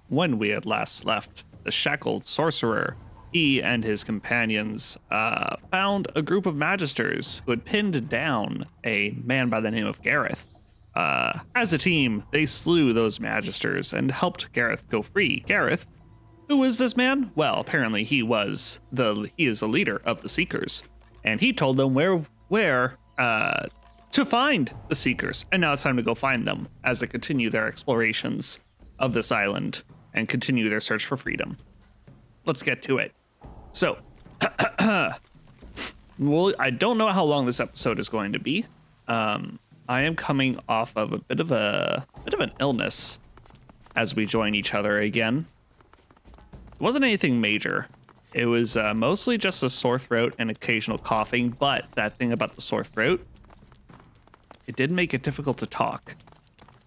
when we had last left the shackled sorcerer, he and his companions found a group of magisters who had pinned down a man by the name of Gareth. As a team, they slew those magisters and helped Gareth go free. Gareth, who is this man? Well, apparently he is the leader of the Seekers, and he told them where to find the Seekers. And now it's time to go find them as they continue their explorations of this island and continue their search for freedom. Let's get to it. So, well, I don't know how long this episode is going to be. I am coming off of a bit of an illness as we join each other again. It wasn't anything major. It was mostly just a sore throat and occasional coughing, but that thing about the sore throat, it did make it difficult to talk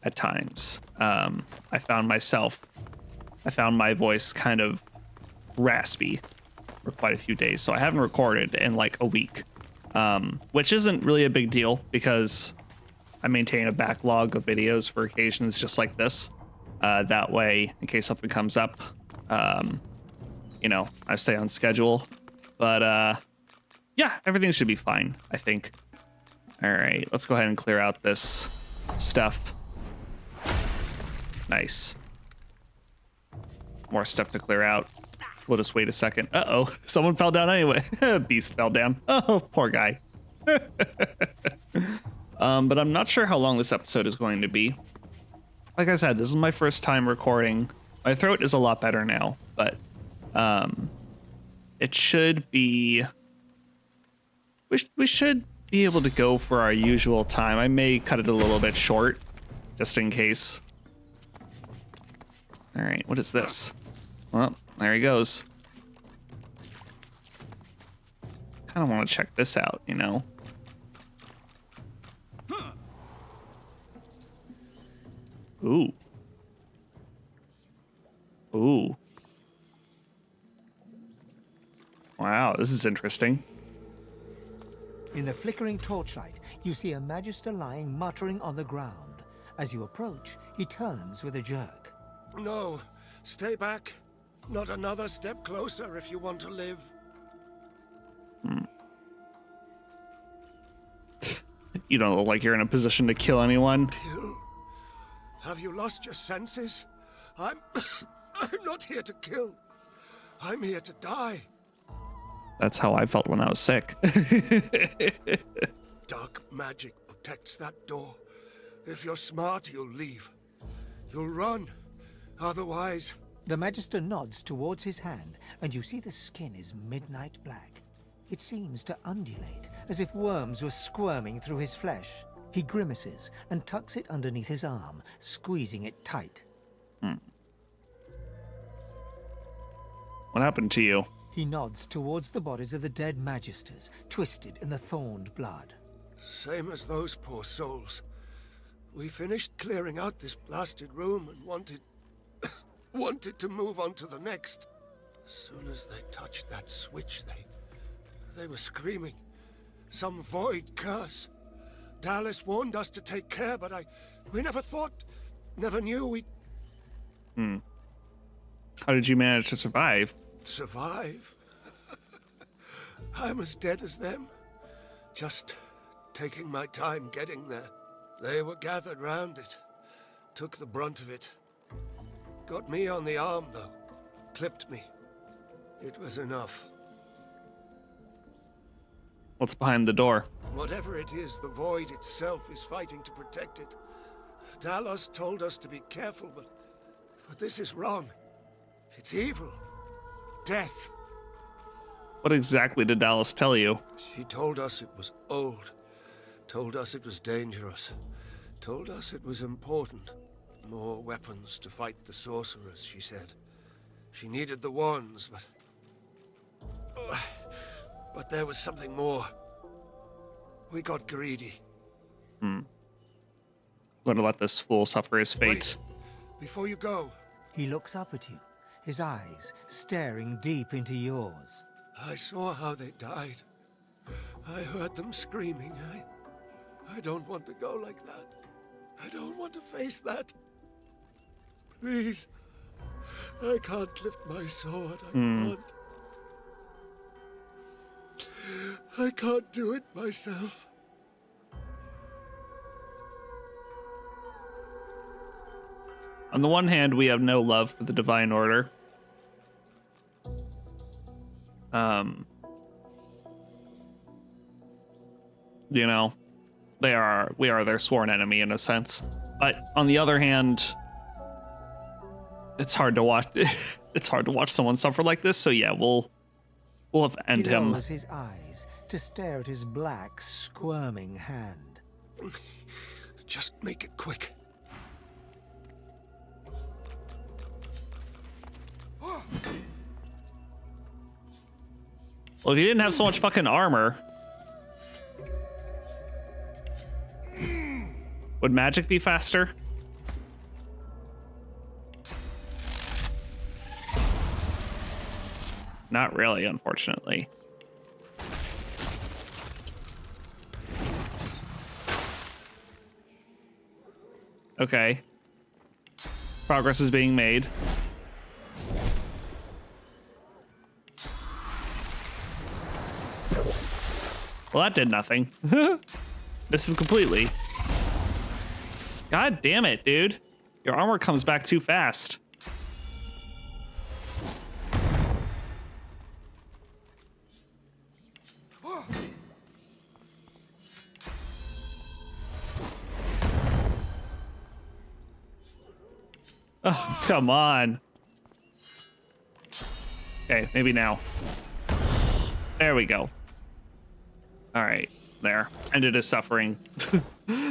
at times. I found my voice kind of raspy for quite a few days, so I haven't recorded in like a week, which isn't really a big deal because I maintain a backlog of videos for occasions just like this. That way, in case something comes up, I stay on schedule. But yeah, everything should be fine, I think. All right, let's go ahead and clear out this stuff. Nice. More stuff to clear out. We'll just wait a second. Uh-oh, someone fell down anyway. Beast fell down. Oh, poor guy. But I'm not sure how long this episode is going to be. Like I said, this is my first time recording. My throat is a lot better now, but it should be... We should be able to go for our usual time. I may cut it a little bit short, just in case. All right, what is this? Well, there he goes. Kind of want to check this out, you know? Ooh. Ooh. Wow, this is interesting. In the flickering torchlight, you see a magister lying muttering on the ground. As you approach, he turns with a jerk. No, stay back. Not another step closer if you want to live. You don't look like you're in a position to kill anyone. Kill? Have you lost your senses? I'm not here to kill. I'm here to die. That's how I felt when I was sick. Dark magic protects that door. If you're smart, you'll leave. You'll run. Otherwise... The magister nods towards his hand, and you see the skin is midnight black. It seems to undulate, as if worms were squirming through his flesh. He grimaces and tucks it underneath his arm, squeezing it tight. What happened to you? He nods towards the bodies of the dead magisters, twisted in the thorned blood. Same as those poor souls. We finished clearing out this blasted room and wanted to move on to the next. As soon as they touched that switch, they were screaming. Some void curse. Dallas warned us to take care, but we never knew we'd... How did you manage to survive? Survive? I'm as dead as them. Just taking my time getting there. They were gathered round it. Took the brunt of it. Got me on the arm, though. Clipped me. It was enough. What's behind the door? Whatever it is, the void itself is fighting to protect it. Dallas told us to be careful, but this is wrong. It's evil. Death. What exactly did Dallas tell you? She told us it was old. Told us it was dangerous. Told us it was important. More weapons to fight the sorcerers, she said. She needed the wands, but there was something more. We got greedy. I'm gonna let this fool suffer his fate. Wait, before you go. He looks up at you, his eyes staring deep into yours. I saw how they died. I heard them screaming. I don't want to go like that. I don't want to face that. Please. I can't lift my sword. I can't do it myself. On the one hand, we have no love for the Divine Order. You know, we are their sworn enemy in a sense. But on the other hand, it's hard to watch. It's hard to watch someone suffer like this. So yeah, we'll end He him. lowers his eyes to stare at his black, squirming hand. Just make it quick. Well, if you didn't have so much fucking armor, would magic be faster? Not really, unfortunately. Okay. Progress is being made. Well, that did nothing. Missed him completely. God damn it, dude. Your armor comes back too fast. Oh, come on. Okay, maybe now. There we go. All right, there. Ended his suffering.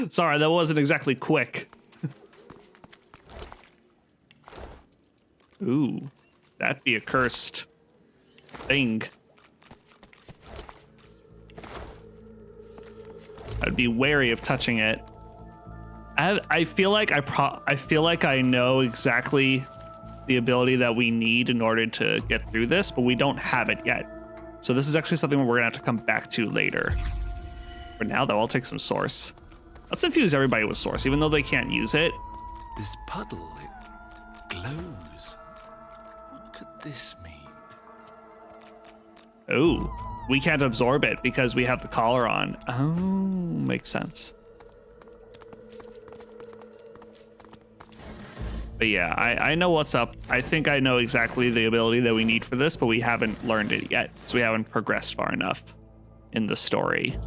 Sorry, that wasn't exactly quick. Ooh, that'd be a cursed thing. I'd be wary of touching it. I feel like I know exactly the ability that we need in order to get through this, but we don't have it yet. So this is actually something we're gonna have to come back to later. For now, though, I'll take some source. Let's infuse everybody with source, even though they can't use it. This puddle, it glows. What could this mean? Oh, we can't absorb it because we have the collar on. Oh, makes sense. But yeah, I know what's up. I think I know exactly the ability that we need for this, but we haven't learned it yet. So we haven't progressed far enough in the story.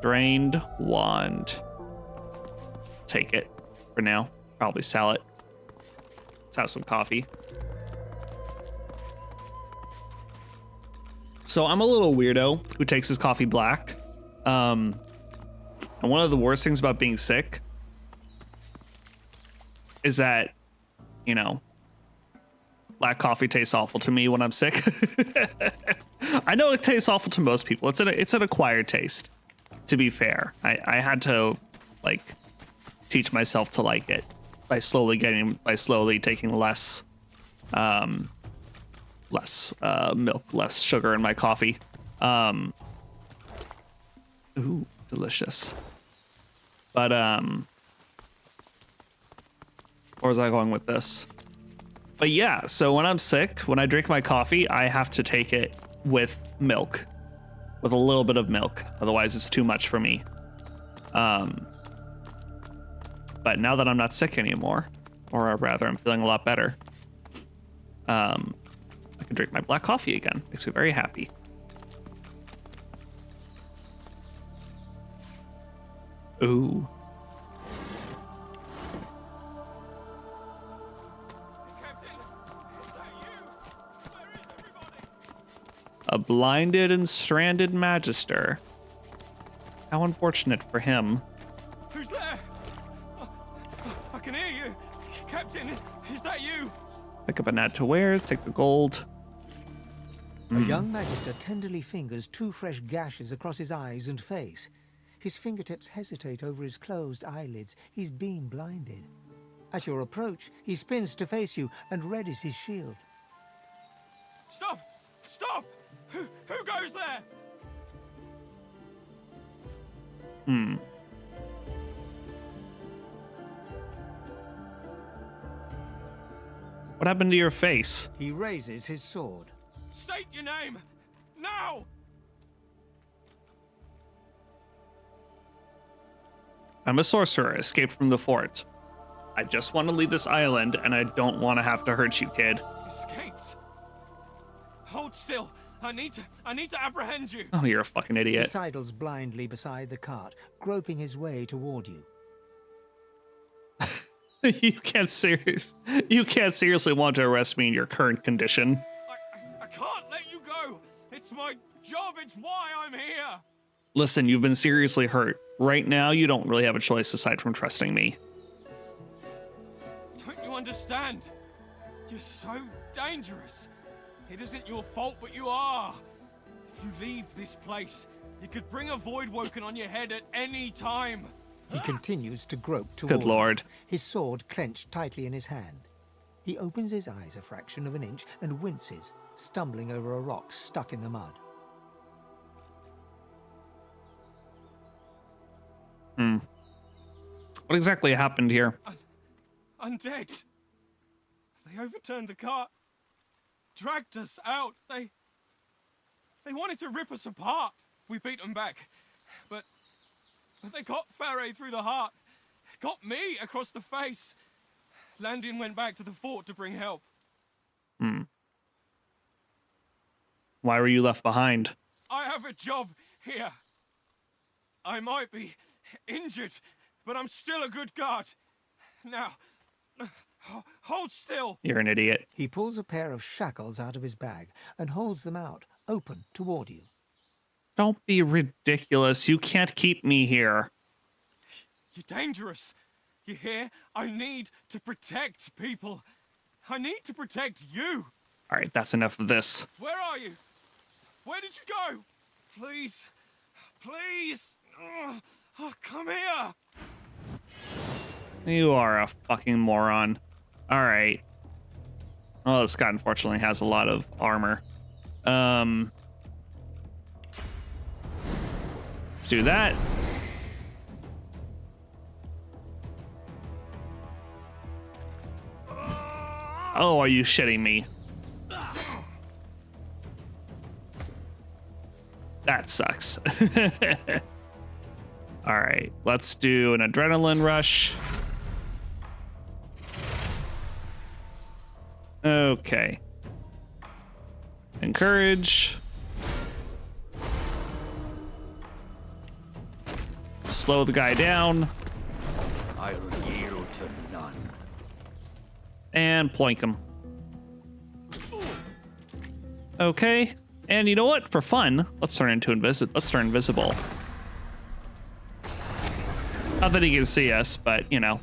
Drained wand. Take it for now. Probably sell it. Let's have some coffee. So I'm a little weirdo who takes his coffee black. And one of the worst things about being sick is that, you know, black coffee tastes awful to me when I'm sick. I know it tastes awful to most people. It's an acquired taste, to be fair. I had to, like, teach myself to like it by slowly taking less milk, less sugar in my coffee. Ooh, delicious. But where was I going with this? But yeah, so when I'm sick, when I drink my coffee, I have to take it with milk, with a little bit of milk. Otherwise, it's too much for me. But now that I'm not sick anymore, or rather, I'm feeling a lot better, I can drink my black coffee again. Makes me very happy. Ooh. A blinded and stranded magister. How unfortunate for him. Who's there? I can hear you. Captain, is that you? Pick up a net to wares, take the gold. A young magister tenderly fingers two fresh gashes across his eyes and face. His fingertips hesitate over his closed eyelids. He's been blinded. At your approach, he spins to face you and readies his shield. Stop! Stop! Who goes there? What happened to your face? He raises his sword. State your name! Now! I'm a sorcerer, escaped from the fort. I just want to leave this island, and I don't want to have to hurt you, kid. Escaped? Hold still. I need to apprehend you. Oh, you're a fucking He idiot. sidles blindly beside the cart, groping his way toward you. You can't seriously want to arrest me in your current condition. I can't let you go. It's my job. It's why I'm here. Listen, you've been seriously hurt. Right now, you don't really have a choice aside from trusting me. Don't you understand? You're so dangerous. It isn't your fault, but you are. If you leave this place, you could bring a void woken on your head at any time. He continues to grope toward Good lord. you, his sword clenched tightly in his hand. He opens his eyes a fraction of an inch and winces, stumbling over a rock stuck in the mud. What exactly happened here? Undead. They overturned the cart, dragged us out. They wanted to rip us apart. We beat them back, but they got Faray through the heart, got me across the face. Landin went back to the fort to bring help. Why were you left behind? I have a job here. I might be injured, but I'm still a good guard. Now, hold still. You're an idiot. He pulls a pair of shackles out of his bag and holds them out, open toward you. Don't be ridiculous. You can't keep me here. You're dangerous. You hear? I need to protect people. I need to protect you. All right, that's enough of this. Where are you? Where did you go? Please. Please. Oh, come here. You are a fucking moron. All right. Well, this guy unfortunately has a lot of armor. Let's do that. Oh, are you shitting me? That sucks. All right, let's do an adrenaline rush. Okay. Encourage. Slow the guy down. I'll yield to none. And ploink him. Okay. And you know what? For fun, let's turn invisible. Not that he can see us, but you know.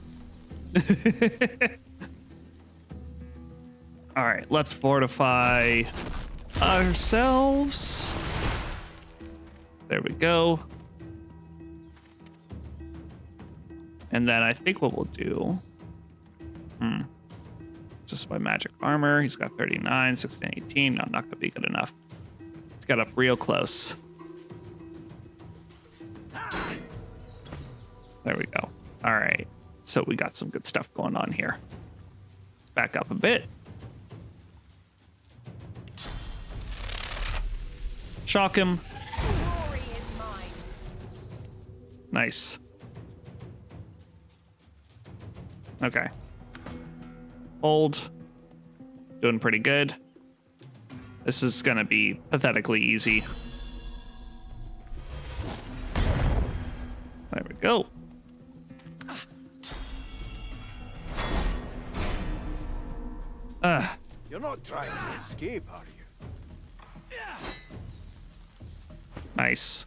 All right, let's fortify ourselves. There we go. And then I think what we'll do, just by magic armor, he's got 39, 16, 18. No, not gonna be good enough. He's got up real close. There we go. All right, so we got some good stuff going on here. Back up a bit. Shock him. Glory is mine. Nice. Okay. Hold. Doing pretty good. This is gonna be pathetically easy. There we go. You're not trying to escape, are you? Nice.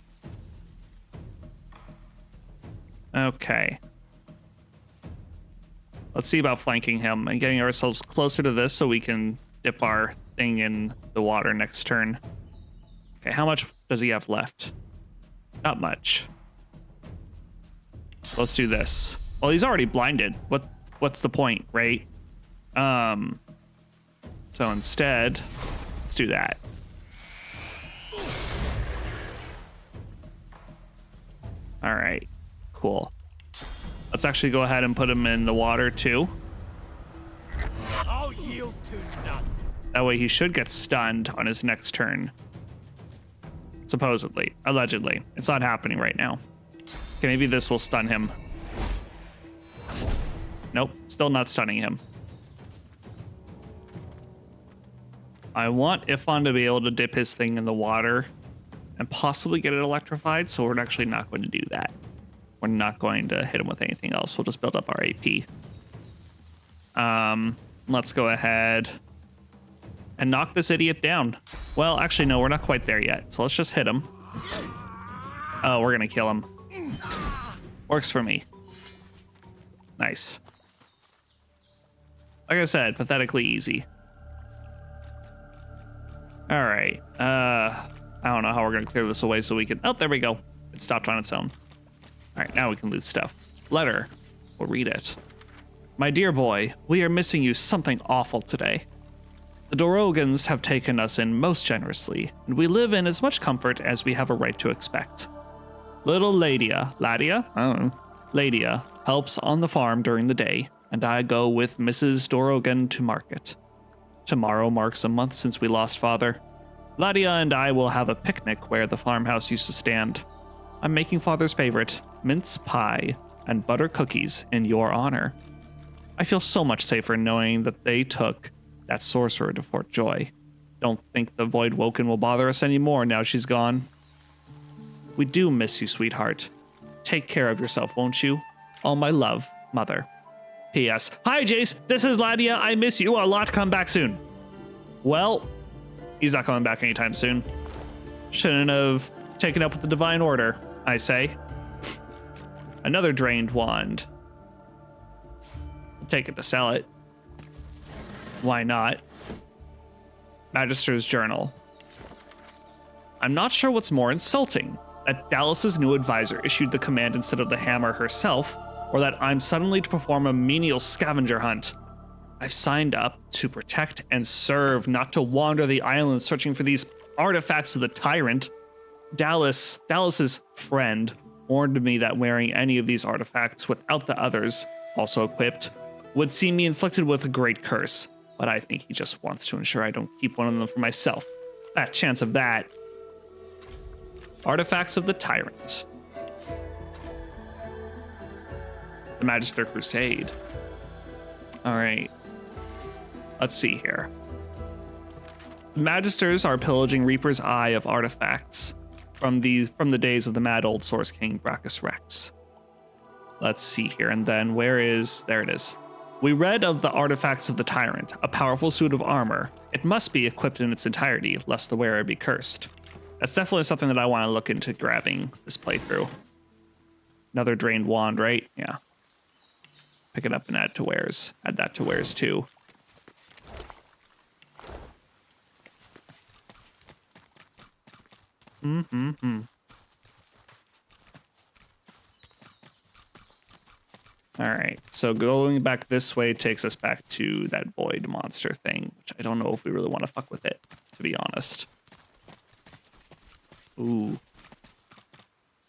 Okay. Let's see about flanking him and getting ourselves closer to this so we can dip our thing in the water next turn. Okay, how much does he have left? Not much. Let's do this. Well, he's already blinded. What's the point, right? So instead, let's do that. All right, cool. Let's actually go ahead and put him in the water too. I'll I'll yield to none. That way he should get stunned on his next turn. Supposedly. Allegedly. It's not happening right now. Okay, maybe this will stun him. Nope, still not stunning him. I want Ifan to be able to dip his thing in the water and possibly get it electrified, so we're actually not going to do that. We're not going to hit him with anything else. We'll just build up our AP. Let's go ahead and knock this idiot down. Well, actually, no, we're not quite there yet. So let's just hit him. Oh, we're gonna kill him. Works for me. Nice. Like I said, pathetically easy. All right. I don't know how we're gonna clear this away so we can. Oh, there we go. It stopped on its own. All right, now we can loot stuff. Letter. We'll read it. My dear boy, we are missing you something awful today. The Dorogans have taken us in most generously, and we live in as much comfort as we have a right to expect. Little Ladia, I don't know, Ladia helps on the farm during the day, and I go with Mrs. Dorogan to market. Tomorrow marks a month since we lost father. Ladia and I will have a picnic where the farmhouse used to stand. I'm making father's favorite, mince pie and butter cookies, in your honor. I feel so much safer knowing that they took that sorcerer to Fort Joy. Don't think the Void Woken will bother us anymore now she's gone. We do miss you, sweetheart. Take care of yourself, won't you? All my love, Mother. P.S. Hi, Jace. This is Ladia. I miss you a lot. Come back soon. Well, he's not coming back anytime soon. Shouldn't have taken up with the Divine Order, I say. Another drained wand. I'll take it to sell it. Why not? Magister's Journal. I'm not sure what's more insulting, that Dallas's new advisor issued the command instead of the Hammer herself, or that I'm suddenly to perform a menial scavenger hunt. I've signed up to protect and serve, not to wander the island searching for these artifacts of the tyrant. Dallas's friend warned me that wearing any of these artifacts without the others, also equipped, would see me inflicted with a great curse, but I think he just wants to ensure I don't keep one of them for myself. That chance of that. Artifacts of the Tyrant. The Magister Crusade. All right. Let's see here. The Magisters are pillaging Reaper's Eye of artifacts from the days of the mad old Source King Brachus Rex. Let's see here, and then there it is. We read of the artifacts of the Tyrant, a powerful suit of armor. It must be equipped in its entirety, lest the wearer be cursed. That's definitely something that I want to look into grabbing this playthrough. Another drained wand, right? Yeah. Pick it up and add to wares. Add that to wares too. All right, so going back this way takes us back to that void monster thing, which I don't know if we really want to fuck with it, to be honest. Ooh.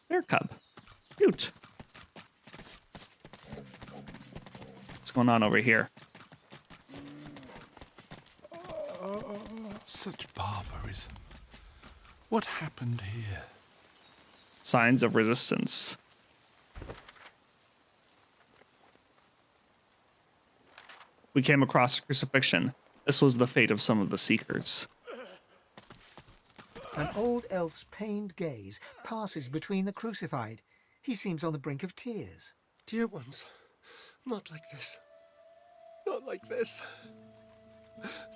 Bear cub. Cute. What's going on over here? Such barbarism. What happened here? Signs of resistance. We came across a crucifixion. This was the fate of some of the Seekers. An old elf's pained gaze passes between the crucified. He seems on the brink of tears. Dear ones, not like this. Not like this.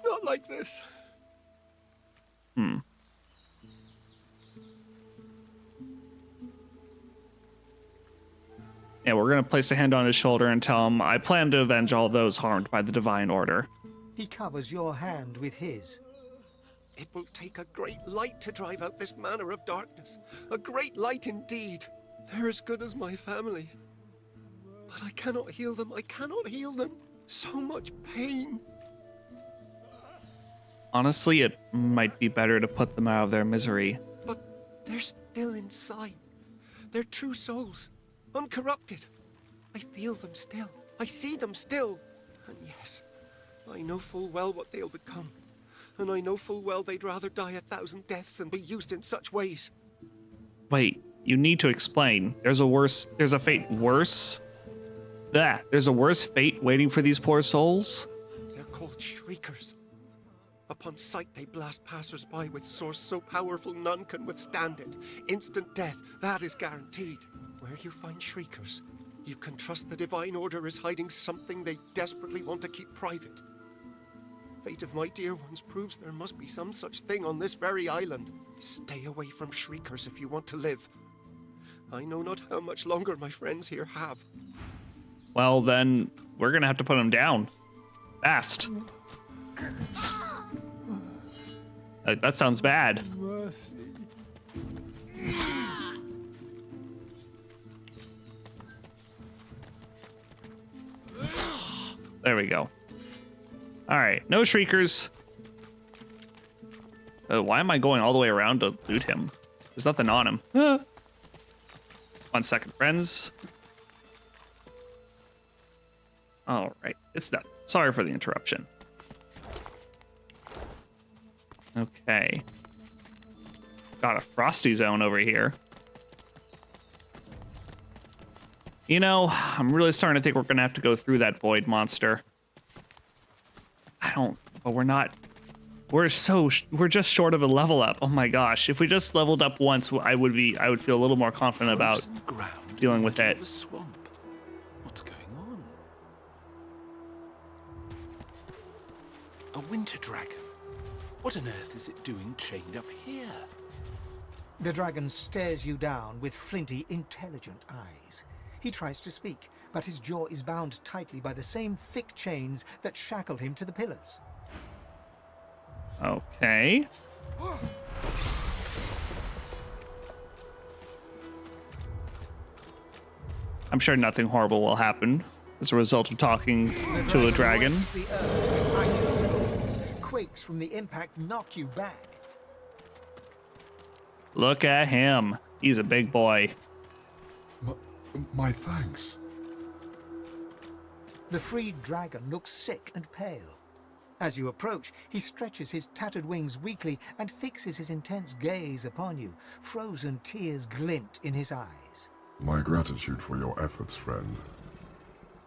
Not like this. Yeah, we're going to place a hand on his shoulder and tell him, I plan to avenge all those harmed by the Divine Order. He covers your hand with his. It will take a great light to drive out this manner of darkness. A great light indeed. They're as good as my family. But I cannot heal them. I cannot heal them. So much pain. Honestly, it might be better to put them out of their misery. But they're still inside. They're true souls. Uncorrupted. I feel them still. I see them still. And yes, I know full well what they'll become. And I know full well they'd rather die 1,000 deaths than be used in such ways. Wait, you need to explain. There's a fate worse? There's a worse fate waiting for these poor souls? They're called Shriekers. Upon sight, they blast passers-by with source so powerful none can withstand it. Instant death, that is guaranteed. Where you find Shriekers, you can trust the Divine Order is hiding something they desperately want to keep private. Fate of my dear ones proves there must be some such thing on this very island. Stay away from Shriekers if you want to live. I know not how much longer my friends here have. Well, then we're gonna have to put them down. Fast. That sounds bad. There we go. All right, no Shriekers. Why am I going all the way around to loot him? There's nothing on him. 1 second, friends. All right, it's done. Sorry for the interruption. Okay. Got a frosty zone over here. You know, I'm really starting to think we're gonna have to go through that void monster. But we're not. We're just short of a level up. Oh my gosh! If we just leveled up once, I would feel a little more confident about dealing with it. Swamp. What's going on? A winter dragon. What on earth is it doing chained up here? The dragon stares you down with flinty, intelligent eyes. He tries to speak, but his jaw is bound tightly by the same thick chains that shackle him to the pillars. Okay. I'm sure nothing horrible will happen as a result of talking to a dragon. The earth with icy bones. Quakes from the impact knock you back. Look at him. He's a big boy. My thanks. The freed dragon looks sick and pale. As you approach, he stretches his tattered wings weakly and fixes his intense gaze upon you. Frozen tears glint in his eyes. My gratitude for your efforts, friend.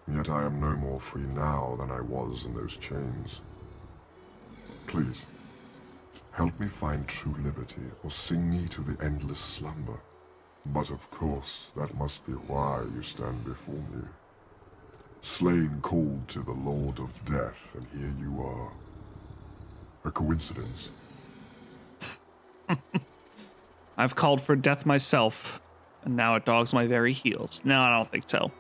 Yet I am no more free now than I was in those chains. Please, help me find true liberty, or sing me to the endless slumber. But of course, that must be why you stand before me. Slane called to the Lord of Death, and here you are. A coincidence? I've called for death myself, and now it dogs my very heels. No, I don't think so.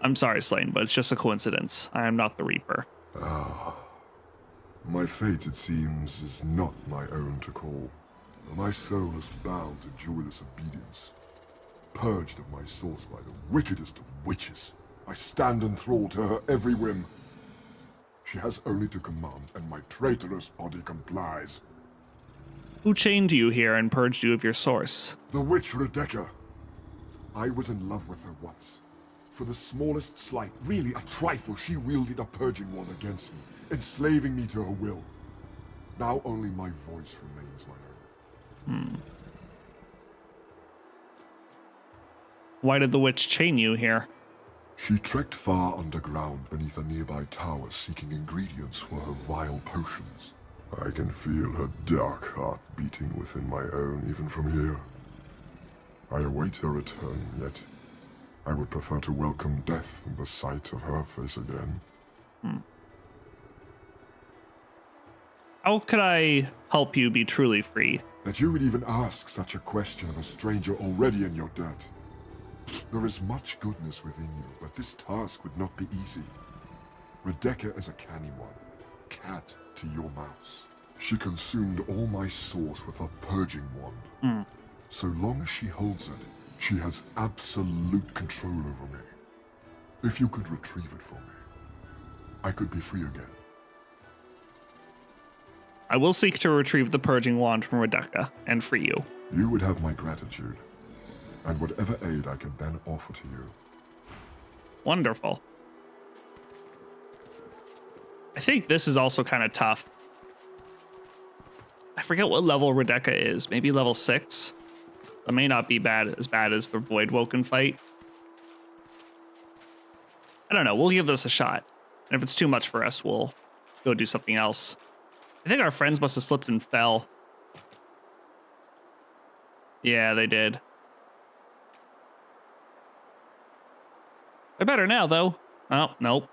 I'm sorry, Slane, but it's just a coincidence. I am not the Reaper. My fate, it seems, is not my own to call. My soul is bound to joyless obedience. Purged of my source by the wickedest of witches, I stand enthralled to her every whim. She has only to command, and my traitorous body complies. Who chained you here and purged you of your source? The witch Renegade. I was in love with her once. For the smallest slight, really a trifle, she wielded a purging wand against me, enslaving me to her will. Now only my voice remains my own. Why did the witch chain you here? She trekked far underground beneath a nearby tower seeking ingredients for her vile potions. I can feel her dark heart beating within my own even from here. I await her return, yet I would prefer to welcome death in the sight of her face again. How could I help you be truly free? That you would even ask such a question of a stranger already in your debt. There is much goodness within you, but this task would not be easy. Renegade is a canny one, cat to your mouse. She consumed all my source with her purging wand. So long as she holds it, she has absolute control over me. If you could retrieve it for me, I could be free again. I will seek to retrieve the purging wand from Renegade and free you. You would have my gratitude, and whatever aid I can then offer to you. Wonderful. I think this is also kind of tough. I forget what level Renegade is. Maybe level 6? It may not be as bad as the Voidwoken fight. I don't know. We'll give this a shot. And if it's too much for us, we'll go do something else. I think our friends must have slipped and fell. Yeah, they did. They're better now, though. Oh, nope.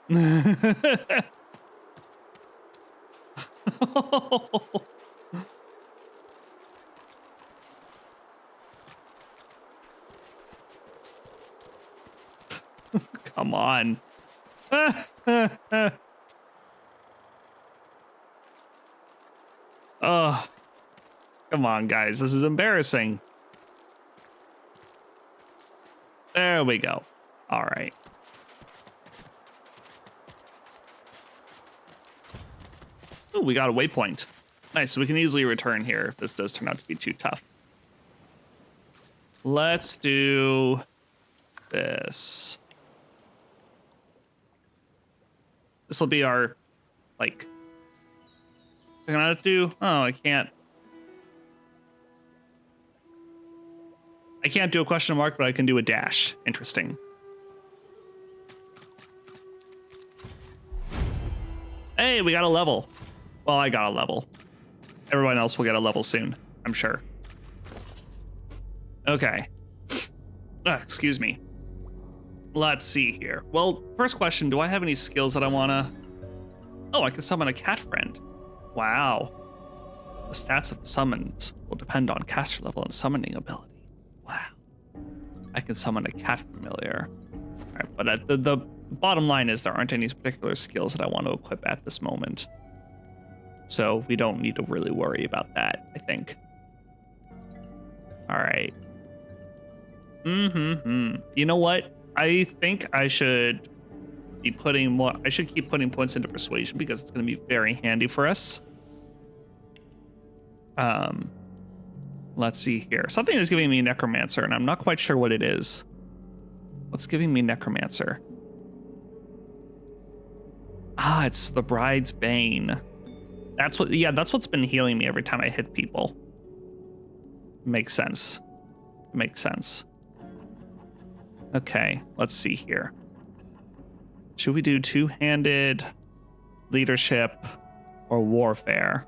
Come on. Oh, come on, guys. This is embarrassing. There we go. All right. Oh, we got a waypoint. Nice. So we can easily return here if this does turn out to be too tough. Let's do this. This will be our, like, I'm gonna do, oh, I can't do a question mark, but I can do a dash. Interesting. Hey, we got a level. Well, I got a level. Everyone else will get a level soon, I'm sure. Okay. Excuse me. Let's see here. Well, first question, do I have any skills that I wanna... Oh, I can summon a cat friend. Wow. The stats of the summons will depend on caster level and summoning ability. Wow. I can summon a cat familiar. All right, but the bottom line is there aren't any particular skills that I want to equip at this moment. So we don't need to really worry about that, I think. All right. You know what? I think I should be putting more. I should keep putting points into persuasion because it's going to be very handy for us. Let's see here. Something is giving me necromancer, and I'm not quite sure what it is. What's giving me necromancer? Ah, it's the bride's bane. That's what. Yeah, that's what's been healing me every time I hit people. Makes sense. Makes sense. Okay, let's see here. Should we do two-handed, leadership, or warfare?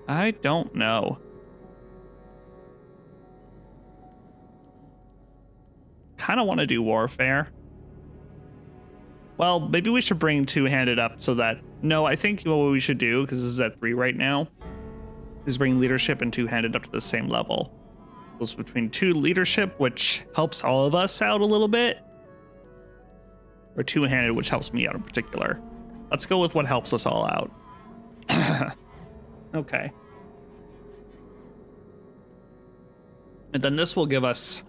I don't know. Kind of want to do warfare. Well, maybe we should bring two-handed up so that... No, I think what we should do, because this is at 3 right now, is bring leadership and two-handed up to the same level. Goes between 2 leadership, which helps all of us out a little bit, or two-handed, which helps me out in particular. Let's go with what helps us all out. Okay. And then this will give us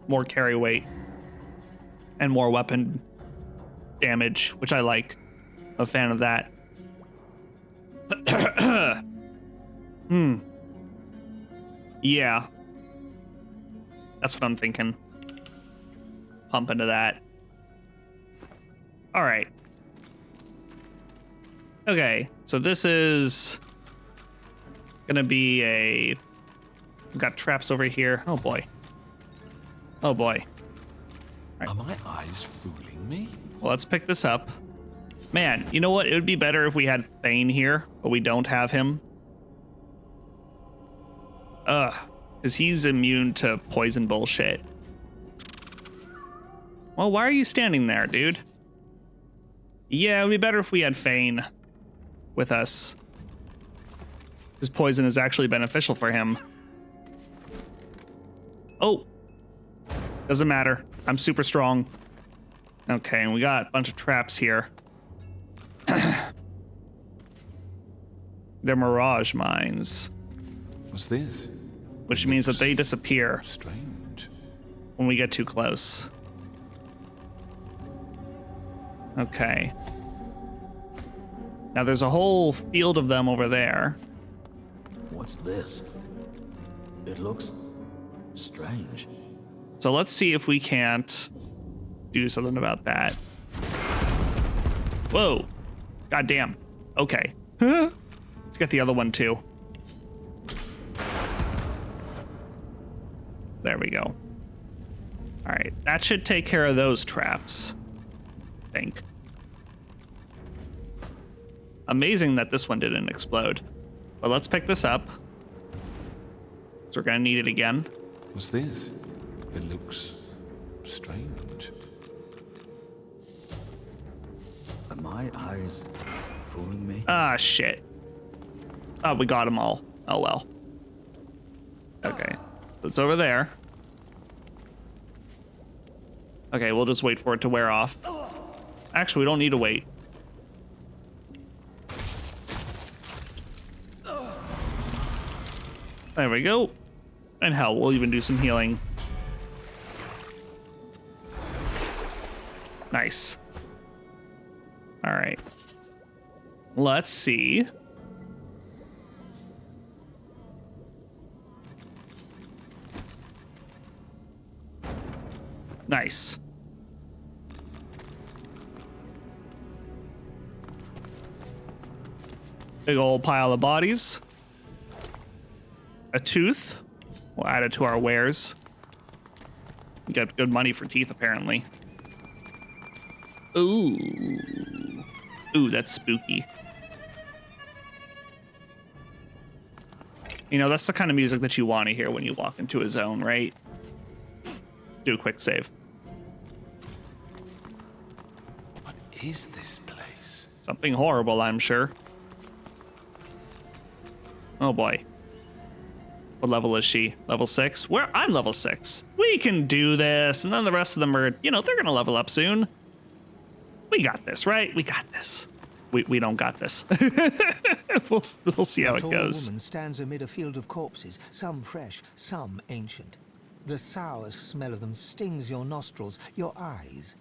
more carry weight and more weapon damage, which I like. I'm a fan of that. Yeah. That's what I'm thinking. Pump into that. All right. Okay, so this is gonna be a... We've got traps over here. Oh boy. Oh boy. Are my eyes fooling me? Well, let's pick this up. Man, you know what? It would be better if we had Thane here, but we don't have him. Because he's immune to poison bullshit. Well, why are you standing there, dude? Yeah, it would be better if we had Thane with us. His poison is actually beneficial for him. Oh. Doesn't matter. I'm super strong. Okay, and we got a bunch of traps here. They're mirage mines. What's this? Which means that they disappear Strange. when we get too close. Okay. Now there's a whole field of them over there. What's this? It looks Strange. So let's see if we can't do something about that. Whoa. Goddamn. Okay. Let's get the other one too. There we go. All right, that should take care of those traps, I think. Amazing that this one didn't explode. But let's pick this up. So we're gonna need it again. What's this? It looks strange. Are my eyes fooling me? Ah, shit. Oh, we got them all. Oh, well. Okay, it's over there. Okay, we'll just wait for it to wear off. Actually, we don't need to wait. There we go. And hell, we'll even do some healing. Nice. All right. Let's see. Nice. Big old pile of bodies. A tooth. We'll add it to our wares. We got good money for teeth, apparently. Ooh. Ooh, that's spooky. You know, that's the kind of music that you want to hear when you walk into a zone, right? Do a quick save. What is this place? Something horrible, I'm sure. Oh boy. What level is she? Level 6? Where? I'm level 6. We can do this. And then the rest of them are, you know, they're gonna level up soon. We got this, right? We got this. We don't got this. we'll see how it goes. A tall woman stands amid a field of corpses, some fresh, some ancient. The sour smell of them stings your nostrils, your eyes.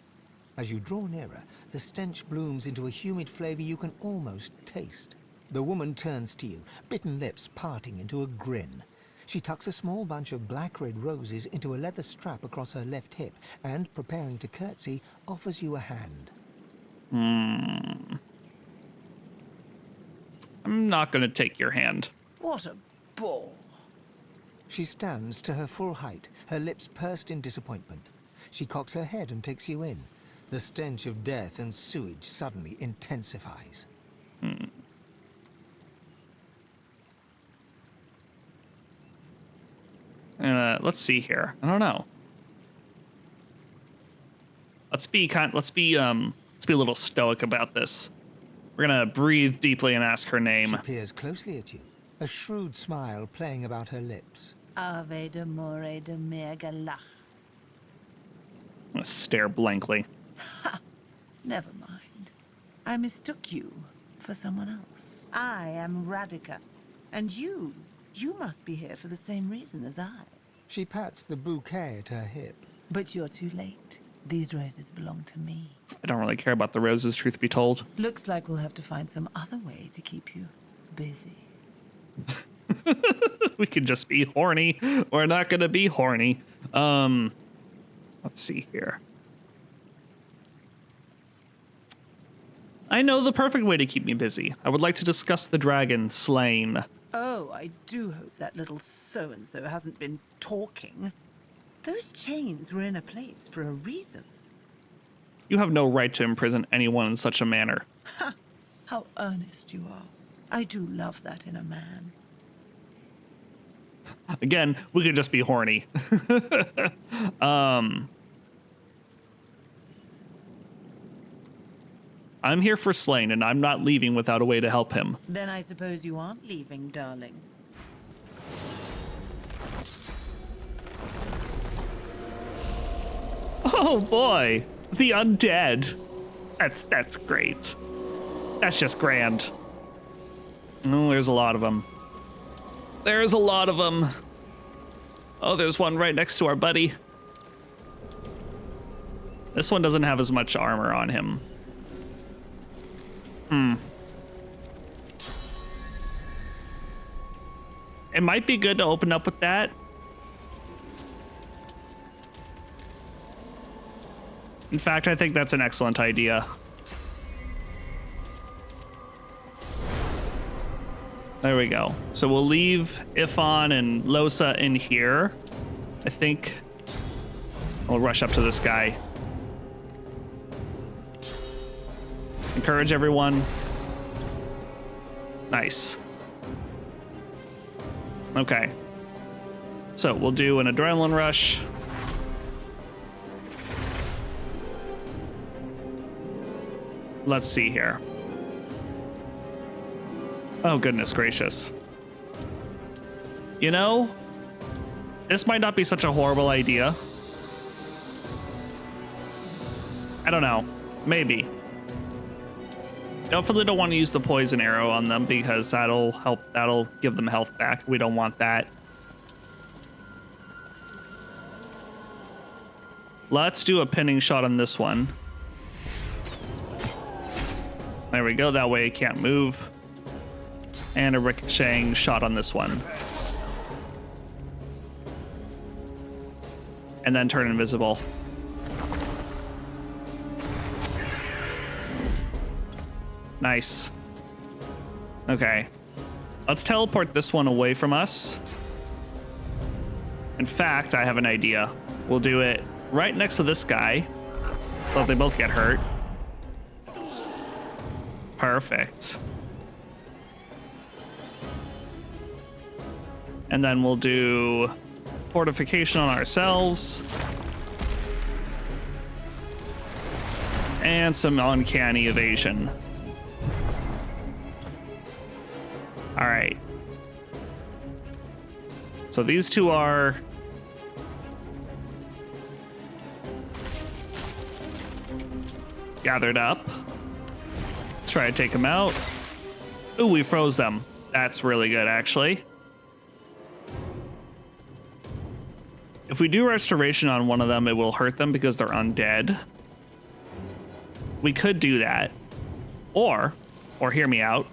As you draw nearer, the stench blooms into a humid flavor you can almost taste. The woman turns to you, bitten lips parting into a grin. She tucks a small bunch of black-red roses into a leather strap across her left hip and, preparing to curtsy, offers you a hand. I'm not gonna take your hand. What a bore. She stands to her full height, her lips pursed in disappointment. She cocks her head and takes you in. The stench of death and sewage suddenly intensifies. Let's see here. I don't know. Let's be a little stoic about this. We're gonna breathe deeply and ask her name. She peers closely at you, a shrewd smile playing about her lips. Ave de more de mergalach. I'm gonna stare blankly. Never mind. I mistook you for someone else. I am Radica. And you must be here for the same reason as I. She pats the bouquet at her hip. But you're too late. These roses belong to me. I don't really care about the roses, truth be told. Looks like we'll have to find some other way to keep you busy. We could just be horny. We're not gonna be horny. Let's see here. I know the perfect way to keep me busy. I would like to discuss the dragon, Slane. Oh, I do hope that little so-and-so hasn't been talking. Those chains were in a place for a reason. You have no right to imprison anyone in such a manner. Ha! How earnest you are. I do love that in a man. Again, we could just be horny. I'm here for Slane, and I'm not leaving without a way to help him. Then I suppose you aren't leaving, darling. Oh boy, the undead. That's great. That's just grand. Oh, there's a lot of them. There's a lot of them. Oh, there's one right next to our buddy. This one doesn't have as much armor on him. It might be good to open up with that. In fact, I think that's an excellent idea. There we go. So we'll leave Ifon and Losa in here. I think we'll rush up to this guy. Encourage everyone. Nice. Okay. So we'll do an adrenaline rush. Let's see here. Oh, goodness gracious. You know, this might not be such a horrible idea. I don't know. Maybe. Definitely don't want to use the poison arrow on them because that'll help. That'll give them health back. We don't want that. Let's do a pinning shot on this one. There we go. That way it can't move. And a ricocheting shot on this one. And then turn invisible. Nice. Okay. Let's teleport this one away from us. In fact, I have an idea. We'll do it right next to this guy so that they both get hurt. Perfect. And then we'll do fortification on ourselves. And some uncanny evasion. All right. So these two are gathered up. Try to take them out. Ooh, we froze them. That's really good, actually. If we do restoration on one of them, it will hurt them because they're undead. We could do that. Or hear me out.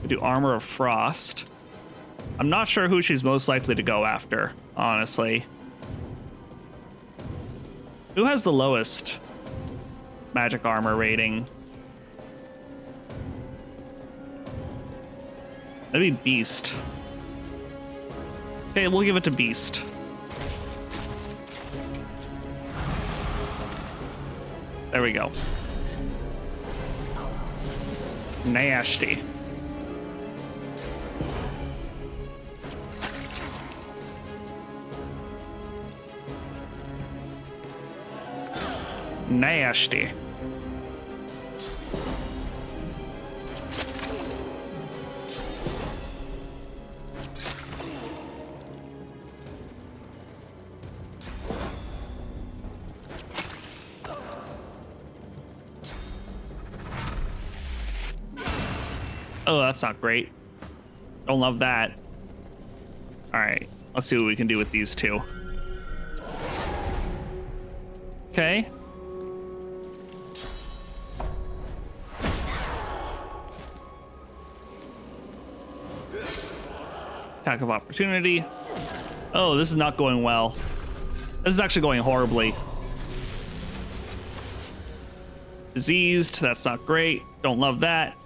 We do Armor of Frost. I'm not sure who she's most likely to go after, honestly. Who has the lowest magic armor rating? Maybe Beast. Okay, we'll give it to Beast. There we go. Nasty. Nasty. Oh, that's not great. Don't love that. All right, let's see what we can do with these two. Okay. Attack of opportunity. Oh, this is not going well. This is actually going horribly. Diseased, that's not great. Don't love that.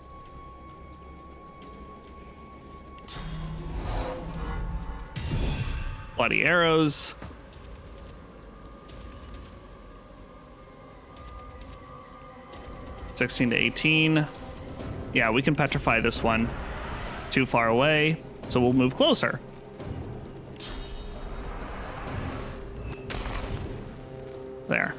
Bloody arrows. (16 to 18). Yeah, we can petrify this one. Too far away, so we'll move closer. There.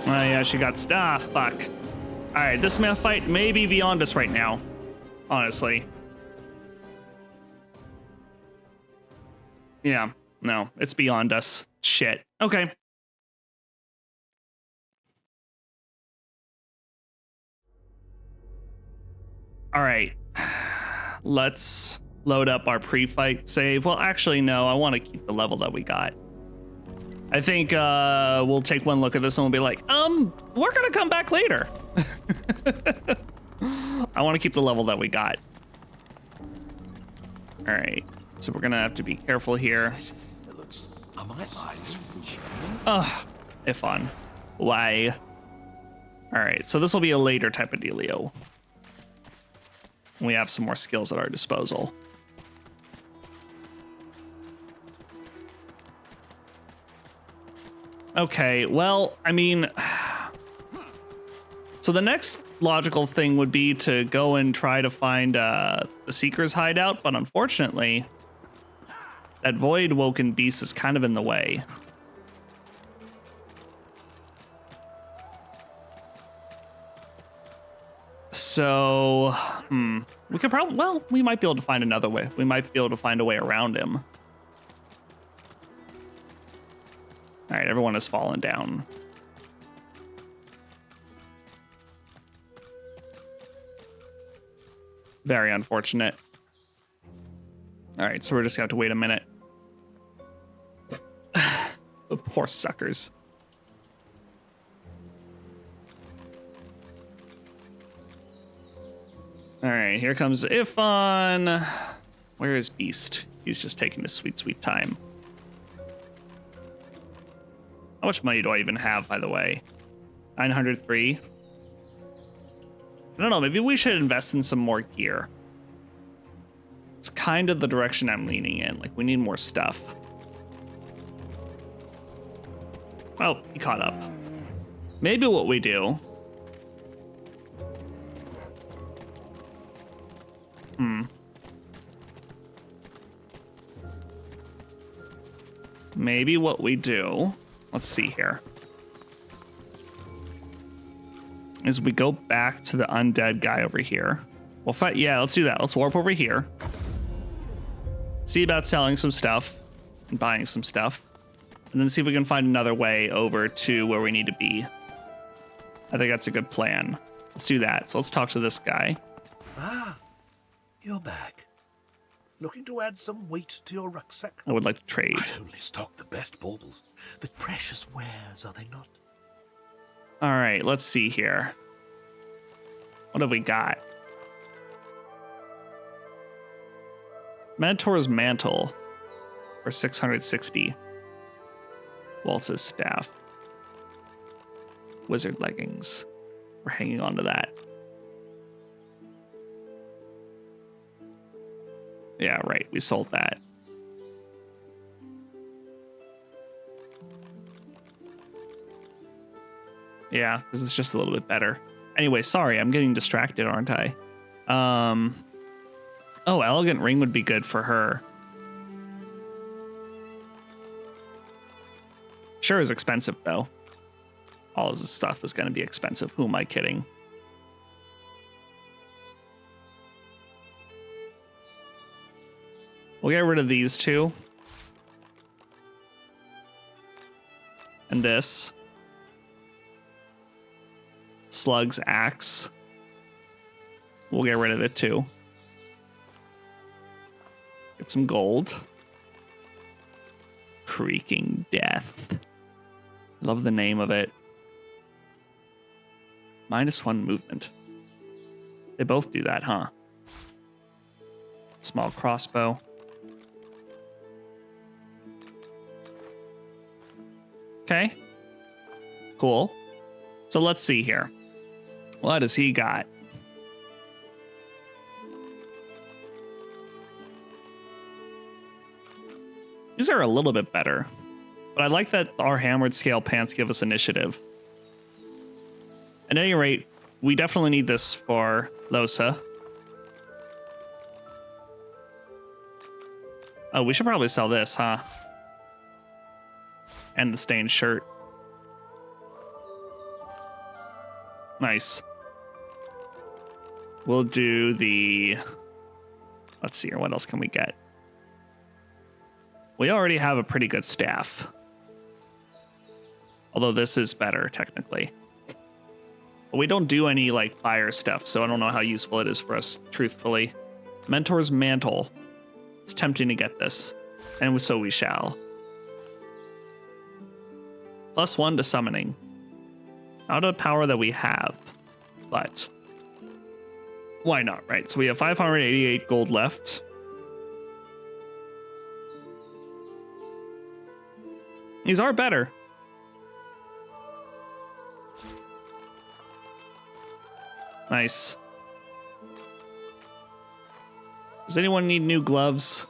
Oh yeah, she got stuff. Fuck. All right, this man fight may be beyond us right now, honestly. Yeah, no, it's beyond us. Shit. Okay. All right. Let's load up our pre-fight save. Well, actually, no, I want to keep the level that we got. I think we'll take one look at this and we'll be like, we're gonna come back later. I want to keep the level that we got. All right, so we're gonna have to be careful here. It looks. Are my eyes fooling? If on. Why? All right, so this will be a later type of dealio. We have some more skills at our disposal. Okay, well, I mean, so the next logical thing would be to go and try to find the Seeker's hideout, but unfortunately, that Void Woken Beast is kind of in the way. So, we could probably, well, we might be able to find another way. We might be able to find a way around him. All right, everyone has fallen down. Very unfortunate. All right, so we're just gonna have to wait a minute. The poor suckers. All right, here comes Ifon. Where is Beast? He's just taking his sweet, sweet time. How much money do I even have, by the way? 903. I don't know, maybe we should invest in some more gear. It's kind of the direction I'm leaning in. Like, we need more stuff. Well, he caught up. Maybe what we do... Maybe what we do... Let's see here. Is we go back to the undead guy over here. We'll fight. Yeah, let's do that. Let's warp over here. See about selling some stuff and buying some stuff. And then see if we can find another way over to where we need to be. I think that's a good plan. Let's do that. So let's talk to this guy. Ah, you're back. Looking to add some weight to your rucksack? I would like to trade. I only stock the best baubles. The precious wares, are they not? All right, let's see here. What have we got? Mentor's Mantle for 660. Waltz's Staff. Wizard Leggings. We're hanging on to that. Yeah, right. We sold that. Yeah, this is just a little bit better. Anyway, sorry, I'm getting distracted, aren't I? Oh, Elegant Ring would be good for her. Sure is expensive, though. All of this stuff is going to be expensive. Who am I kidding? We'll get rid of these two. And this. Slug's Axe. We'll get rid of it too. Get some gold. Creaking Death. Love the name of it. -1 movement. They both do that, huh? Small crossbow. Okay. Cool. So let's see here. What has he got? These are a little bit better. But I like that our hammered scale pants give us initiative. At any rate, we definitely need this for Losa. Oh, we should probably sell this, huh? And the stained shirt. Nice. We'll do the... Let's see here. What else can we get? We already have a pretty good staff. Although this is better, technically. But we don't do any, like, fire stuff, so I don't know how useful it is for us, truthfully. Mentor's Mantle. It's tempting to get this. And so we shall. +1 to summoning. Not a power that we have, but why not, right? So we have 588 gold left. These are better. Nice. Does anyone need new gloves?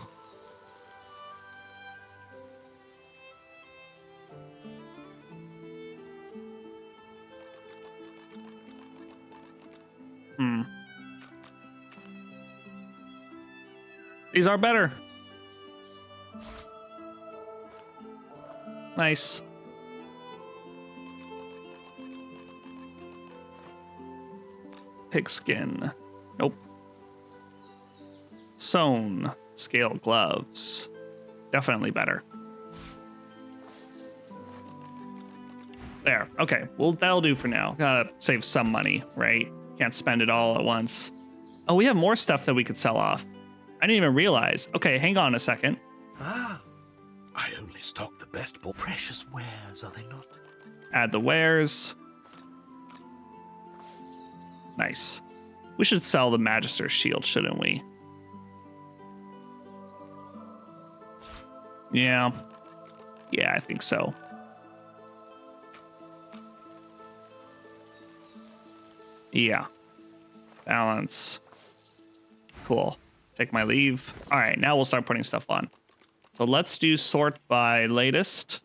These are better. Nice. Pigskin. Nope. Sewn. Scale gloves. Definitely better. There. Okay. Well, that'll do for now. Gotta save some money, right? Can't spend it all at once. Oh, we have more stuff that we could sell off. I didn't even realize. Okay, hang on a second. Ah, I only stock the best, more precious wares, are they not? Add the wares. Nice. We should sell the Magister's shield, shouldn't we? Yeah. Yeah, I think so. Yeah. Balance. Cool. Take my leave. All right, now we'll start putting stuff on. So let's do sort by latest.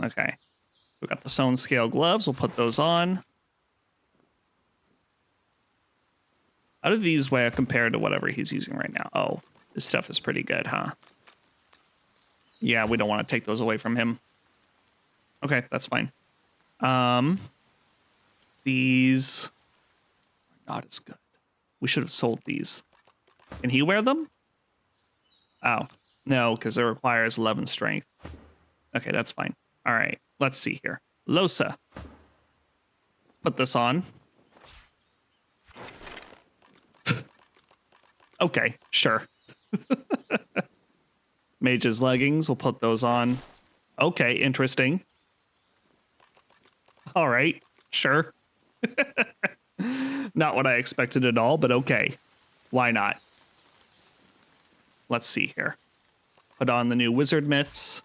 Okay. We got the sewn scale gloves. We'll put those on. How do these weigh compared to whatever he's using right now? Oh, this stuff is pretty good, huh? Yeah, we don't want to take those away from him. Okay, that's fine. These are not as good. We should have sold these. Can he wear them? Oh, no, because it requires 11 strength. Okay, that's fine. All right, let's see here. Losa. Put this on. Okay, sure. Mage's leggings, we'll put those on. Okay, interesting. All right, sure. Not what I expected at all, but okay. Why not? Let's see here. Put on the new wizard mitts.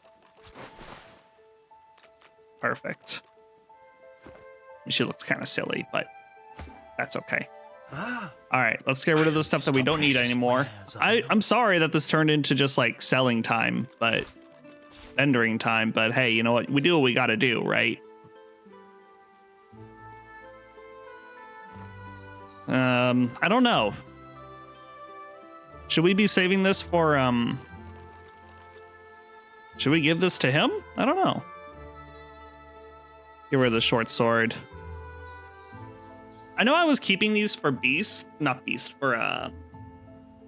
Perfect. She looks kind of silly, but that's okay. All right, let's get rid of the stuff that we don't need anymore. I'm sorry that this turned into just like selling time, but vending time. But hey, you know what? We do what we got to do, right? I don't know. Should we be saving this for, should we give this to him? I don't know. Get rid of the short sword. I know I was keeping these for for,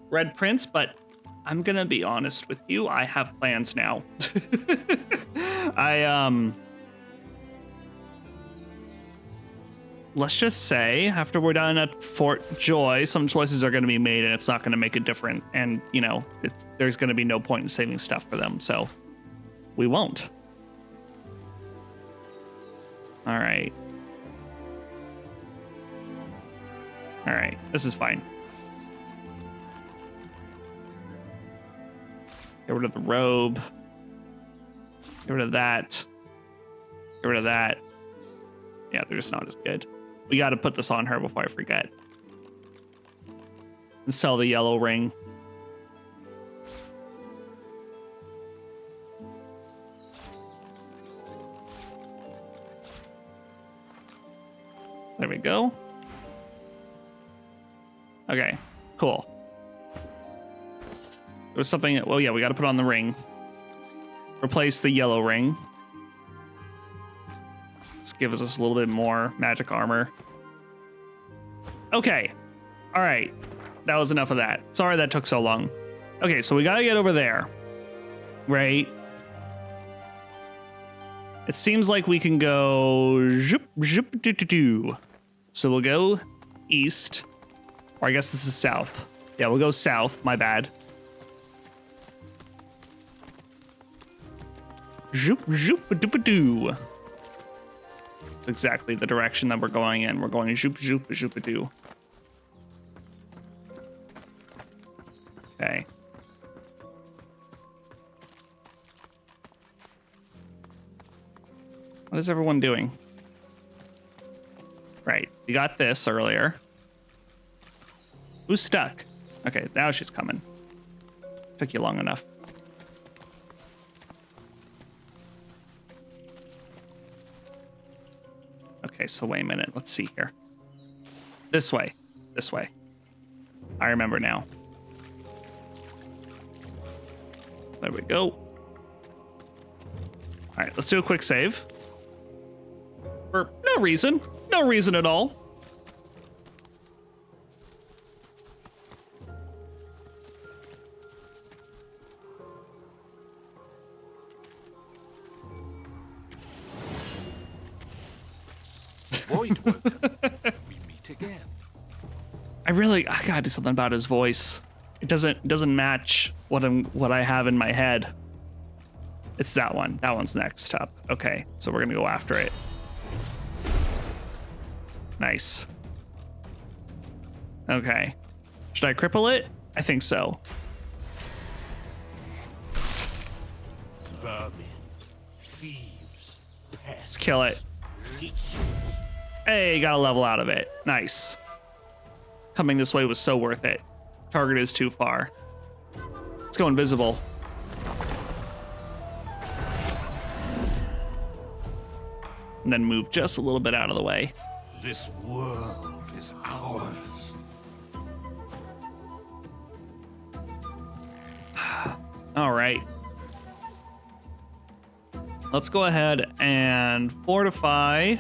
Red Prince, but I'm gonna be honest with you. I have plans now. Let's just say after we're done at Fort Joy, some choices are going to be made and it's not going to make a difference. And, you know, there's going to be no point in saving stuff for them. So we won't. All right. All right. This is fine. Get rid of the robe. Get rid of that. Get rid of that. Yeah, they're just not as good. We got to put this on her before I forget. And sell the yellow ring. There we go. Okay, cool. There was something, well, yeah, we got to put on the ring. Replace the yellow ring. This gives us a little bit more magic armor. Okay. All right. That was enough of that. Sorry that took so long. Okay, so we got to get over there. Right? It seems like we can go... So we'll go east. Or I guess this is south. Yeah, we'll go south. My bad. Zoop, zoop, doop, doo. Exactly the direction that we're going in. We're going zoop, zoop, zoop, doo. Okay. What is everyone doing? Right, we got this earlier. Who's stuck? Okay, now she's coming. Took you long enough. Okay, so wait a minute. Let's see here. This way. This way. I remember now. There we go. All right, let's do a quick save. For no reason. No reason at all. Voidwoken, we meet again. I gotta do something about his voice. It doesn't match what I have in my head. It's that one. That one's next up. Okay, so we're gonna go after it. Nice. Okay. Should I cripple it? I think so. Vermin, thieves, pests, Let's kill it. leeches. Hey, got a level out of it. Nice. Coming this way was so worth it. Target is too far. Let's go invisible. And then move just a little bit out of the way. This world is ours. All right. Let's go ahead and fortify.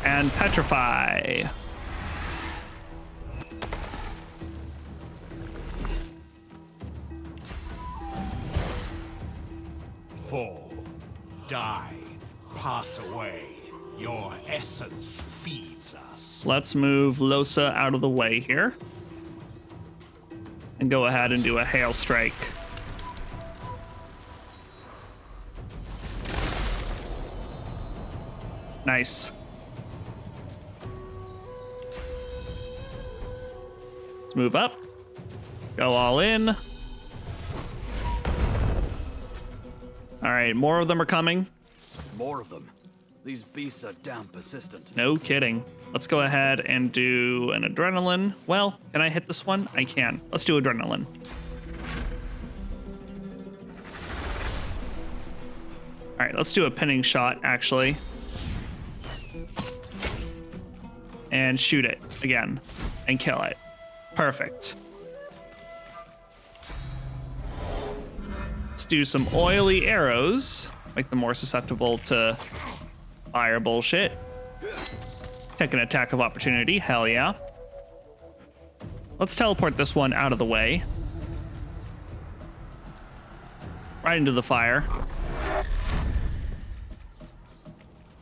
And petrify. Fall, die, pass away. Your essence feeds us. Let's move Losa out of the way here. And go ahead and do a hail strike. Nice. Let's move up. Go all in. All right, more of them are coming. More of them. These beasts are damn persistent. No kidding. Let's go ahead and do an adrenaline. Well, can I hit this one? I can. Let's do adrenaline. All right, let's do a pinning shot, actually. And shoot it again and kill it. Perfect. Let's do some oily arrows. Make them more susceptible to fire bullshit. Take an attack of opportunity. Hell yeah. Let's teleport this one out of the way. Right into the fire.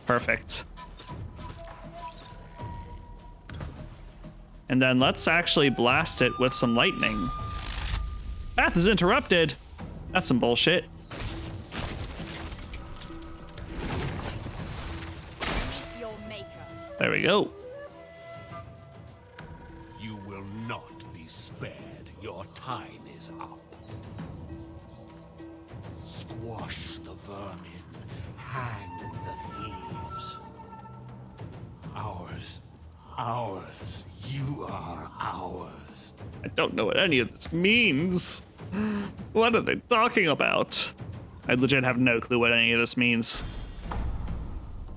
Perfect. And then let's actually blast it with some lightning. Path is interrupted. That's some bullshit. Your maker. There we go. You will not be spared. Your time is up. Squash the vermin. Hang the thieves. Ours. Ours. You are ours. I don't know what any of this means. What are they talking about? I legit have no clue what any of this means.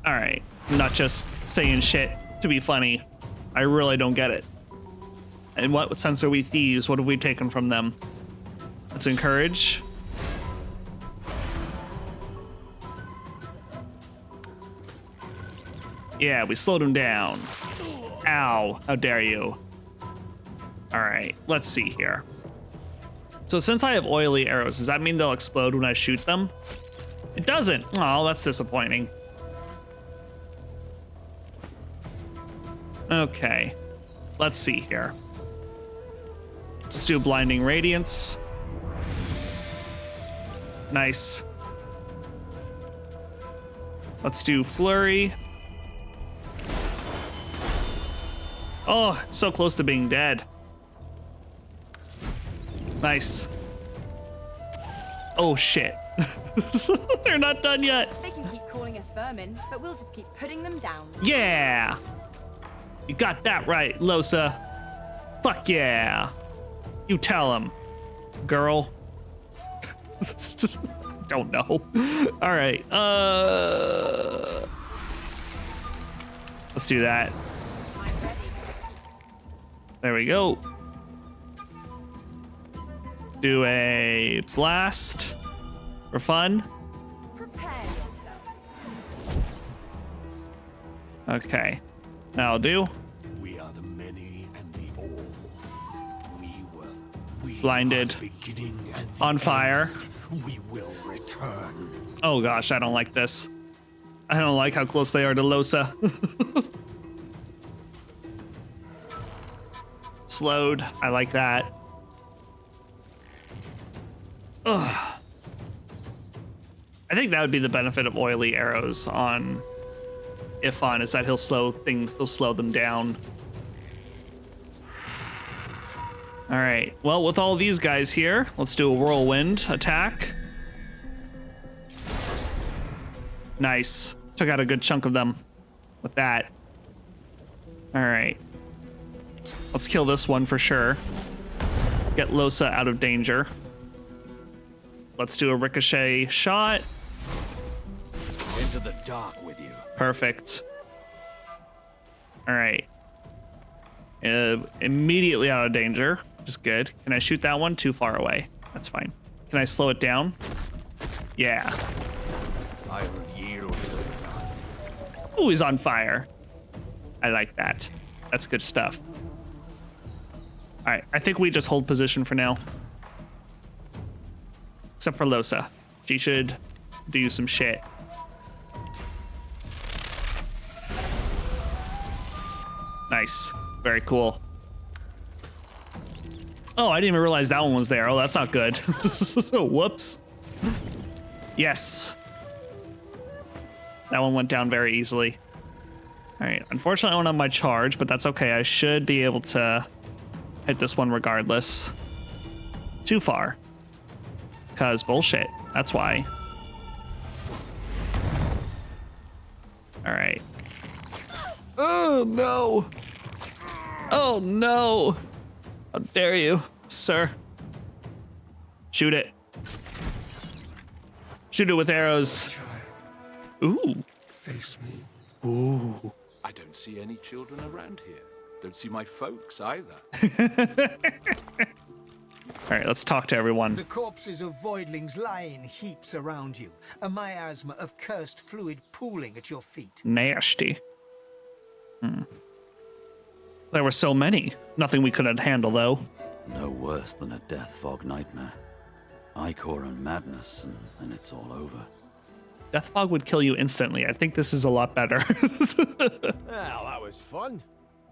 All right, I'm not just saying shit to be funny. I really don't get it. In what sense are we thieves? What have we taken from them? Let's encourage. Yeah, we slowed him down. Ow, how dare you. All right, let's see here. So since I have oily arrows, does that mean they'll explode when I shoot them? It doesn't. Oh, that's disappointing. Okay, let's see here. Let's do blinding radiance. Nice. Let's do flurry. Oh, so close to being dead. Nice. Oh shit. They're not done yet. They can keep calling us vermin, but we'll just keep putting them down. Yeah. You got that right, Losa. Fuck yeah. You tell him, girl. Don't know. All right. Let's do that. I'm ready. There we go. Do a blast for fun. Prepare yourself. Okay. That'll do. We are the many and the all. We Blinded. are the beginning and the On fire. end. We will return. Oh gosh, I don't like this. I don't like how close they are to Losa. Slowed. I like that. Ugh. I think that would be the benefit of oily arrows on Ifon, is that he'll slow them down. All right. Well, with all these guys here, let's do a whirlwind attack. Nice. Took out a good chunk of them with that. All right. Let's kill this one for sure. Get Losa out of danger. Let's do a ricochet shot. Into the dark with you. Perfect. All right. Immediately out of danger, which is good. Can I shoot that one? Too far away. That's fine. Can I slow it down? Yeah. I will yield. Oh, he's on fire. I like that. That's good stuff. All right, I think we just hold position for now. Except for Losa. She should do some shit. Nice. Very cool. Oh, I didn't even realize that one was there. Oh, that's not good. Whoops. Yes. That one went down very easily. All right. Unfortunately, I don't have my charge, but that's okay. I should be able to hit this one regardless. Too far. Because bullshit. That's why. All right. Oh, no. Oh, no. How dare you, sir? Shoot it. Shoot it with arrows. Ooh. Face me. Ooh. I don't see any children around here. Don't see my folks either. All right, let's talk to everyone. The corpses of voidlings lie in heaps around you, a miasma of cursed fluid pooling at your feet. Nasty. There were so many. Nothing we couldn't handle, though. No worse than a death fog nightmare. Ichor and madness, and then it's all over. Death fog would kill you instantly. I think this is a lot better. Well, that was fun.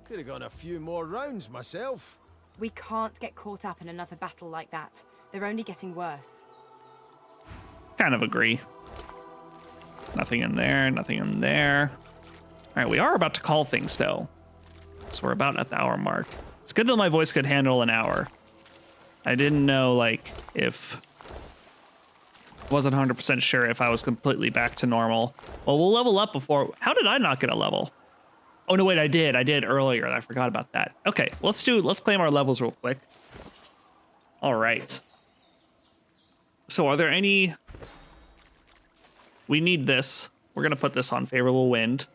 Could have gone a few more rounds myself. We can't get caught up in another battle like that. They're only getting worse. Kind of agree. Nothing in there, nothing in there. All right, we are about to call things, though. So we're about at the hour mark. It's good that my voice could handle an hour. I didn't know, like, if... Wasn't 100% sure if I was completely back to normal. Well, we'll level up before... How did I not get a level? Oh, no, wait, I did. I did earlier. I forgot about that. Okay, let's claim our levels real quick. All right. So are there any... We need this. We're going to put this on favorable wind.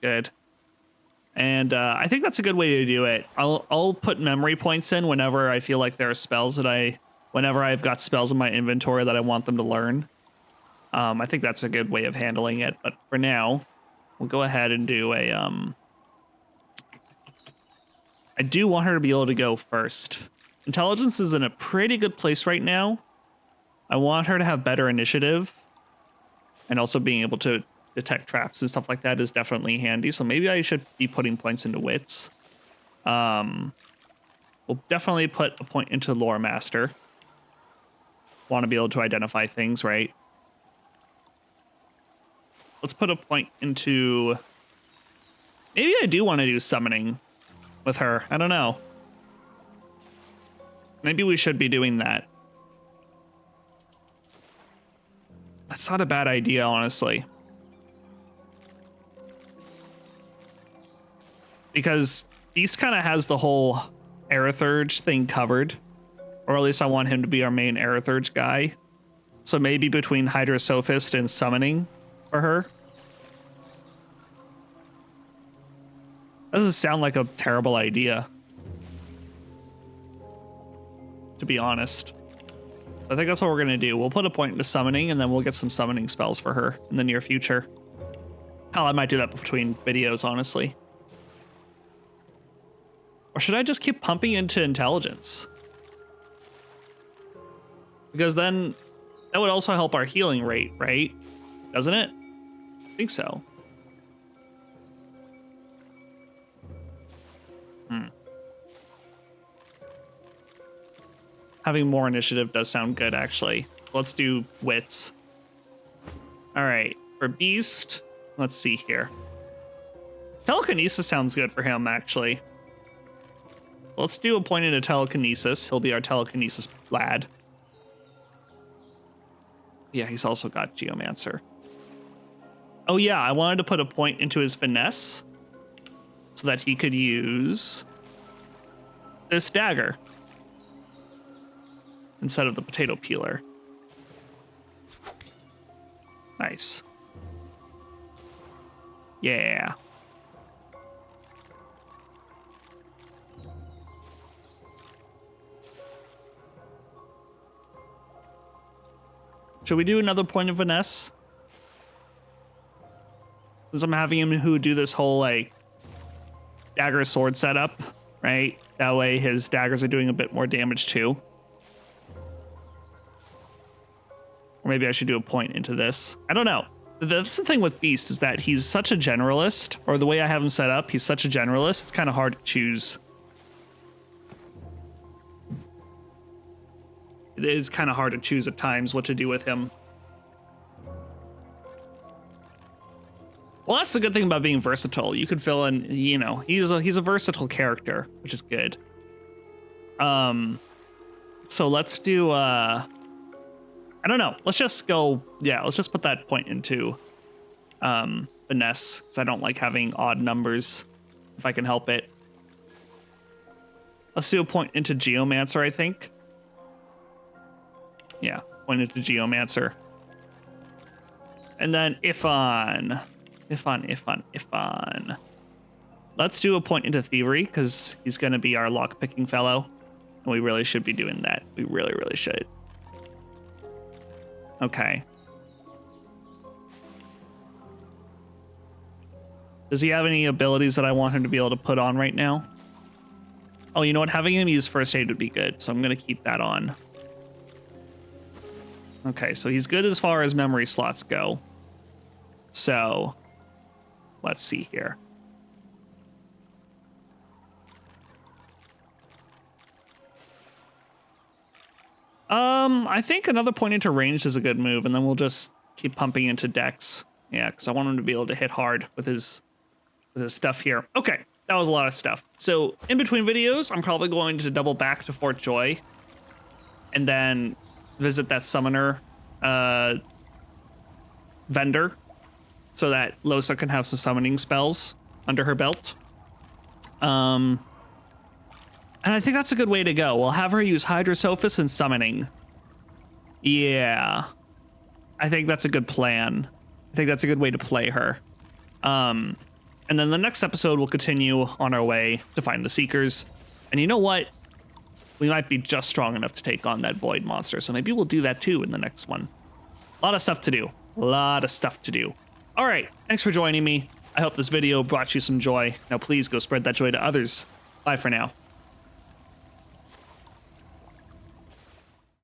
Good. And I think that's a good way to do it. I'll put memory points in whenever I feel like there are spells that whenever I've got spells in my inventory that I want them to learn. I think that's a good way of handling it. But for now, we'll go ahead and do a, I do want her to be able to go first. Intelligence is in a pretty good place right now. I want her to have better initiative, and also being able to detect traps and stuff like that is definitely handy. So maybe I should be putting points into wits. We'll definitely put a point into lore master. want to be able to identify things, right? Let's put a point into... Maybe I do want to do summoning with her. I don't know. Maybe we should be doing that. That's not a bad idea, honestly. Because Beast kind of has the whole Aerithurge thing covered. Or at least I want him to be our main Aerithurge guy. So maybe between Hydrosophist and summoning for her. Doesn't sound like a terrible idea, to be honest. I think that's what we're gonna do. We'll put a point into summoning, and then we'll get some summoning spells for her in the near future. Hell, I might do that between videos, honestly. Or should I just keep pumping into intelligence? Because then that would also help our healing rate, right? Doesn't it? I think so. Having more initiative does sound good, actually. Let's do wits. All right, for Beast, let's see here. Telekinesis sounds good for him, actually. Let's do a point into telekinesis. He'll be our telekinesis lad. Yeah, he's also got Geomancer. Oh yeah, I wanted to put a point into his finesse so that he could use this dagger instead of the potato peeler. Nice. Yeah. Should we do another point of finesse? Since I'm having him who do this whole like dagger sword setup, right? That way his daggers are doing a bit more damage too. Or maybe I should do a point into this. I don't know. That's the thing with Beast, is that he's such a generalist, or the way I have him set up, he's such a generalist, it's kind of hard to choose. It is kind of hard to choose at times what to do with him. Well, that's the good thing about being versatile. You could fill in, you know, he's a versatile character, which is good. So let's do, I don't know. Let's just go, yeah, let's just put that point into finesse, because I don't like having odd numbers if I can help it. Let's do a point into Geomancer, I think. Yeah, point into Geomancer. And then Ifan. Let's do a point into Thievery, because he's going to be our lock-picking fellow. And we really should be doing that. We really, really should. Okay. Does he have any abilities that I want him to be able to put on right now? Oh, you know what? Having him use first aid would be good, so I'm going to keep that on. Okay, so he's good as far as memory slots go. So, let's see here. I think another point into ranged is a good move, and then we'll just keep pumping into dex. Yeah, because I want him to be able to hit hard with his stuff here. Okay, that was a lot of stuff. So in between videos, I'm probably going to double back to Fort Joy, and then visit that summoner vendor, so that Lohse can have some summoning spells under her belt. And I think that's a good way to go. We'll have her use Hydrosophist and summoning. Yeah. I think that's a good plan. I think that's a good way to play her. And then the next episode, we'll continue on our way to find the Seekers. And you know what? We might be just strong enough to take on that Void monster. So maybe we'll do that too in the next one. A lot of stuff to do. A lot of stuff to do. All right. Thanks for joining me. I hope this video brought you some joy. Now please go spread that joy to others. Bye for now.